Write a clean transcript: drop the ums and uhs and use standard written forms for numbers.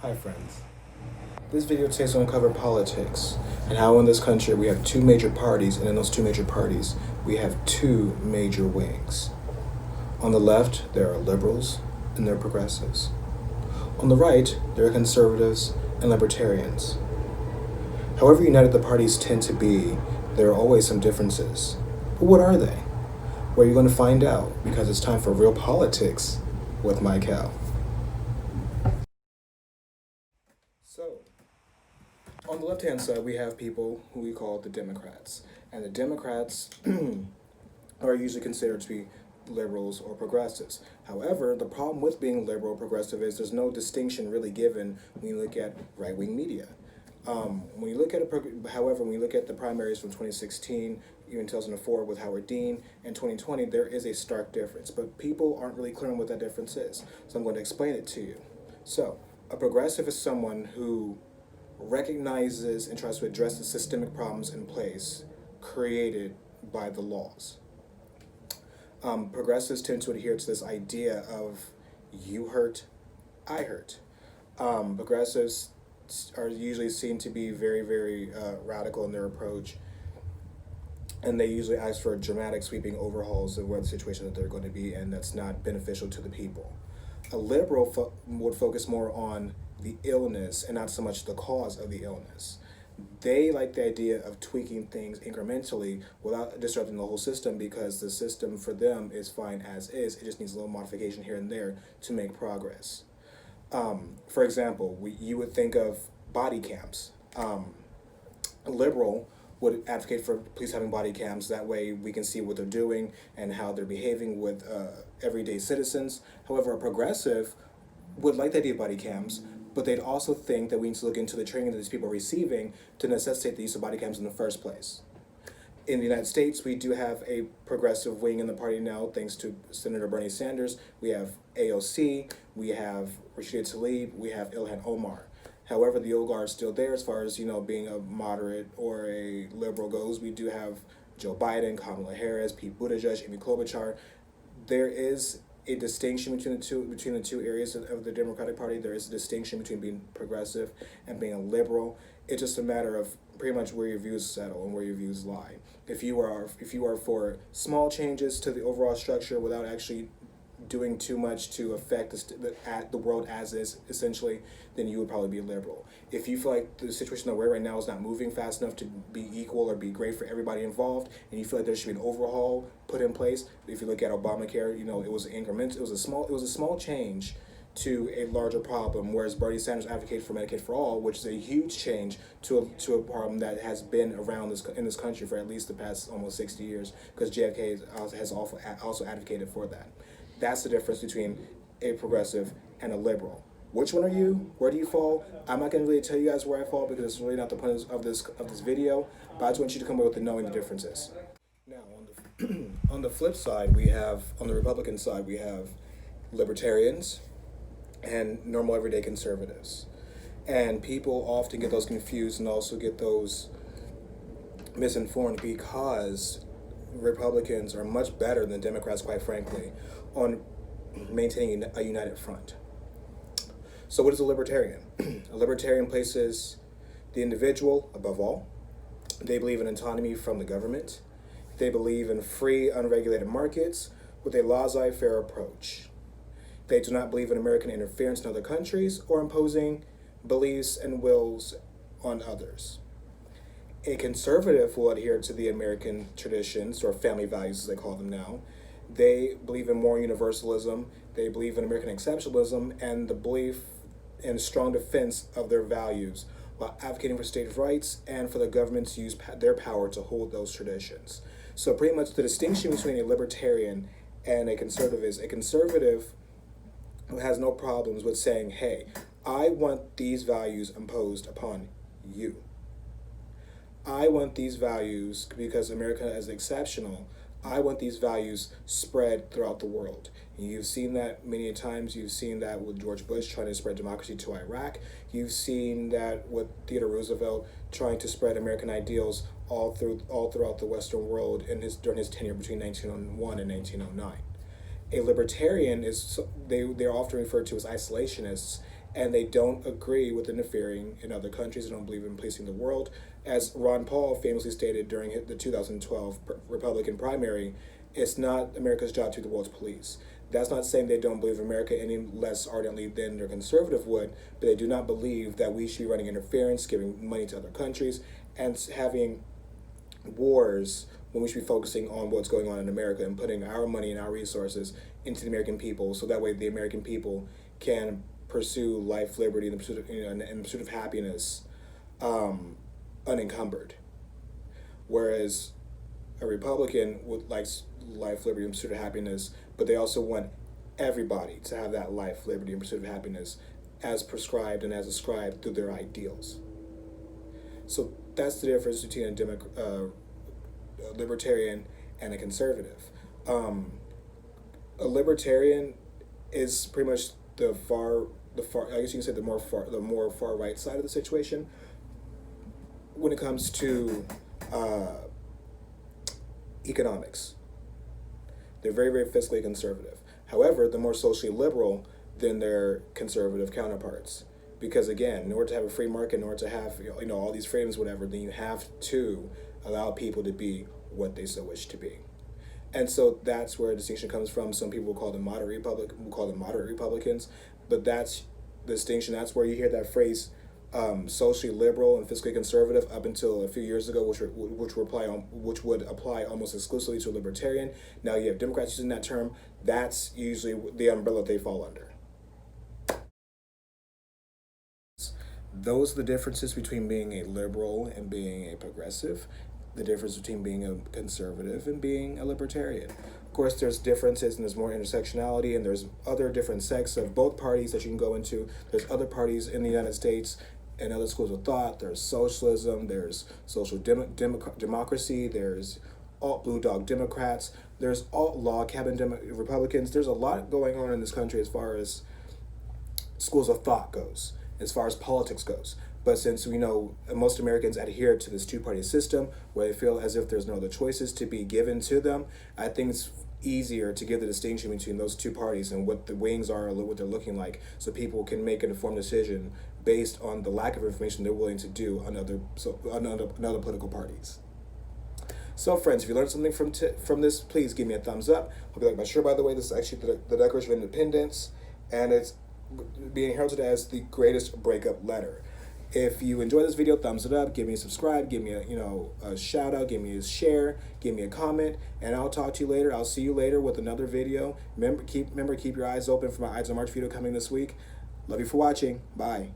Hi friends. This video today is going to cover politics and how in this country we have two major parties, and in those two major parties we have two major wings. On the left there are liberals and there are progressives. On the right there are conservatives and libertarians. However united the parties tend to be, there are always some differences. But what are they? Well, you're going to find out because it's time for real politics with Mykel. So, on the left-hand side, we have people who we call the Democrats. And the Democrats are usually considered to be liberals or progressives. However, the problem with being liberal or progressive is there's no distinction really given when you look at right-wing media. When you look at however, when you look at the primaries from 2016, even 2004 with Howard Dean, and 2020, there is a stark difference. But people aren't really clear on what that difference is. So I'm going to explain it to you. So, a progressive is someone who recognizes and tries to address the systemic problems in place created by the laws. Progressives tend to adhere to this idea of you hurt, I hurt. Progressives are usually seen to be very radical in their approach, and they usually ask for dramatic sweeping overhauls of what the situation that they're going to be, and that's not beneficial to the people. A liberal would focus more on the illness and not so much the cause of the illness. They like the idea of tweaking things incrementally without disrupting the whole system, because the system for them is fine as is. It just needs a little modification here and there to make progress. For example, you would think of body cams. A liberal would advocate for police having body cams. That way we can see what they're doing and how they're behaving with everyday citizens. However, a progressive would like the idea of body cams, but they'd also think that we need to look into the training that these people are receiving to necessitate the use of body cams in the first place. In the United States, we do have a progressive wing in the party now, thanks to Senator Bernie Sanders. We have AOC, we have Rashida Tlaib, we have Ilhan Omar. However, the old guard is still there as far as, being a moderate or a liberal goes. We do have Joe Biden, Kamala Harris, Pete Buttigieg, Amy Klobuchar. There is a distinction between the two areas of the Democratic Party. There is a distinction between being progressive and being a liberal. It's just a matter of pretty much where your views settle and where your views lie. If you are for small changes to the overall structure without actually doing too much to affect the world as is, essentially, then you would probably be a liberal. If you feel like the situation that we're in right now is not moving fast enough to be equal or be great for everybody involved, and you feel like there should be an overhaul put in place, if you look at Obamacare, it was increments. It was a small change to a larger problem, whereas Bernie Sanders advocated for Medicaid for all, which is a huge change to a problem that has been around in this country for at least the past almost 60 years, because JFK has also advocated for that. That's the difference between a progressive and a liberal. Which one are you? Where do you fall? I'm not going to really tell you guys where I fall, because it's really not the point of this video, but I just want you to come up with knowing the differences. Now, on the flip side, on the Republican side, we have libertarians and normal everyday conservatives. And people often get those confused and also get those misinformed, because Republicans are much better than Democrats, quite frankly, on maintaining a united front. So what is a libertarian? A libertarian places the individual above all. They believe in autonomy from the government. They believe in free, unregulated markets with a laissez-faire approach. They do not believe in American interference in other countries or imposing beliefs and wills on others. A conservative will adhere to the American traditions, or family values as they call them now. They believe in moral universalism, they believe in American exceptionalism, and the belief in strong defense of their values, while advocating for states' rights and for the government to use their power to hold those traditions. So pretty much the distinction between a libertarian and a conservative is a conservative who has no problems with saying, hey, I want these values imposed upon you. I want these values, because America is exceptional, I want these values spread throughout the world. And you've seen that many times. You've seen that with George Bush trying to spread democracy to Iraq. You've seen that with Theodore Roosevelt trying to spread American ideals all throughout the Western world during his tenure between 1901 and 1909. A libertarian they're often referred to as isolationists, and they don't agree with interfering in other countries. They don't believe in policing the world. As Ron Paul famously stated during the 2012 Republican primary, it's not America's job to be the world's police. That's not saying they don't believe America any less ardently than their conservative would, but they do not believe that we should be running interference, giving money to other countries, and having wars when we should be focusing on what's going on in America and putting our money and our resources into the American people, so that way the American people can pursue life, liberty, and the pursuit of, and the pursuit of happiness, unencumbered. Whereas a Republican would like life, liberty, and pursuit of happiness, but they also want everybody to have that life, liberty, and pursuit of happiness as prescribed and as ascribed through their ideals. So that's the difference between a libertarian and a conservative. A libertarian is pretty much the far. I guess you can say the more far right side of the situation when it comes to economics. They're very, very fiscally conservative. However, they're more socially liberal than their conservative counterparts. Because again, in order to have a free market, in order to have all these freedoms, whatever, then you have to allow people to be what they so wish to be. And so that's where a distinction comes from. Some people will call them moderate Republicans, but that's the distinction. That's where you hear that phrase, socially liberal and fiscally conservative, up until a few years ago, which would apply almost exclusively to a libertarian. Now you have Democrats using that term. That's usually the umbrella they fall under. Those are the differences between being a liberal and being a progressive, the difference between being a conservative and being a libertarian. Of course, there's differences and there's more intersectionality, and there's other different sects of both parties that you can go into. There's other parties in the United States and other schools of thought. There's socialism, there's social democracy, there's alt blue dog Democrats, there's alt log cabin Republicans. There's a lot going on in this country as far as schools of thought goes, as far as politics goes. But since we know most Americans adhere to this two-party system where they feel as if there's no other choices to be given to them, I think it's easier to give the distinction between those two parties and what the wings are or what they're looking like, so people can make an informed decision based on the lack of information they're willing to do on other political parties. So friends, if you learned something from this, please give me a thumbs up. Hope you like my shirt, by the way. This is actually the Declaration of Independence, and it's being heralded as the greatest breakup letter. If you enjoyed this video, thumbs it up, give me a subscribe, give me a shout out, give me a share, give me a comment, and I'll talk to you later. I'll see you later with another video. Remember, keep your eyes open for my Ides of March video coming this week. Love you for watching. Bye.